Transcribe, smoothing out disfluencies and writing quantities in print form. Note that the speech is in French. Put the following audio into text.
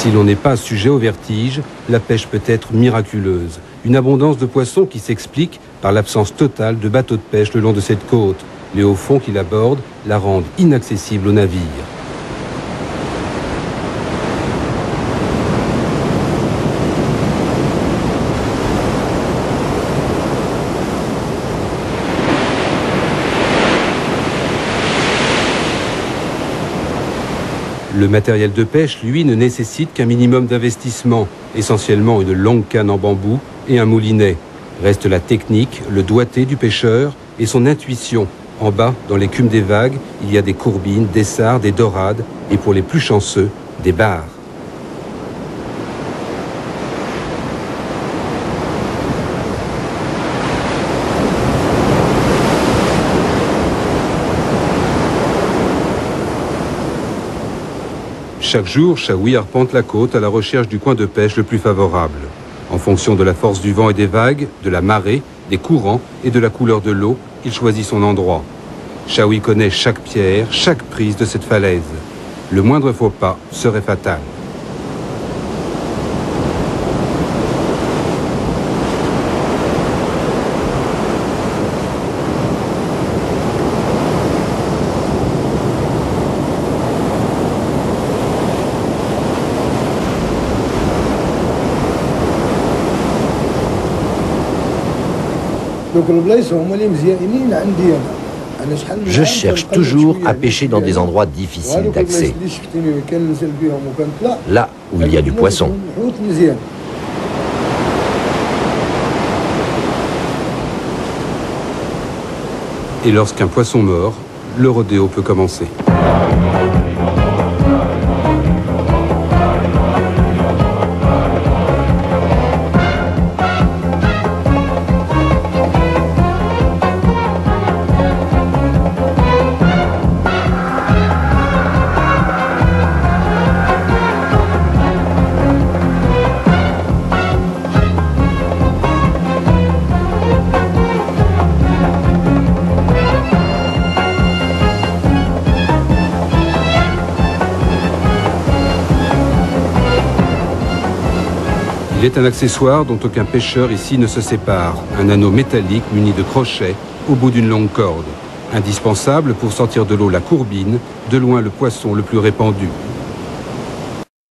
Si l'on n'est pas sujet au vertige, la pêche peut être miraculeuse. Une abondance de poissons qui s'explique par l'absence totale de bateaux de pêche le long de cette côte. Les hauts fonds qui l'abordent la rendent inaccessible aux navires. Le matériel de pêche, lui, ne nécessite qu'un minimum d'investissement, essentiellement une longue canne en bambou et un moulinet. Reste la technique, le doigté du pêcheur et son intuition. En bas, dans l'écume des vagues, il y a des courbines, des sards, des dorades et pour les plus chanceux, des barres. Chaque jour, Chaoui arpente la côte à la recherche du coin de pêche le plus favorable. En fonction de la force du vent et des vagues, de la marée, des courants et de la couleur de l'eau, il choisit son endroit. Chaoui connaît chaque pierre, chaque prise de cette falaise. Le moindre faux pas serait fatal. Je cherche toujours à pêcher dans des endroits difficiles d'accès, là où il y a du poisson. Et lorsqu'un poisson mord, le rodéo peut commencer. Il est un accessoire dont aucun pêcheur ici ne se sépare. Un anneau métallique muni de crochets au bout d'une longue corde. Indispensable pour sortir de l'eau la courbine, de loin le poisson le plus répandu.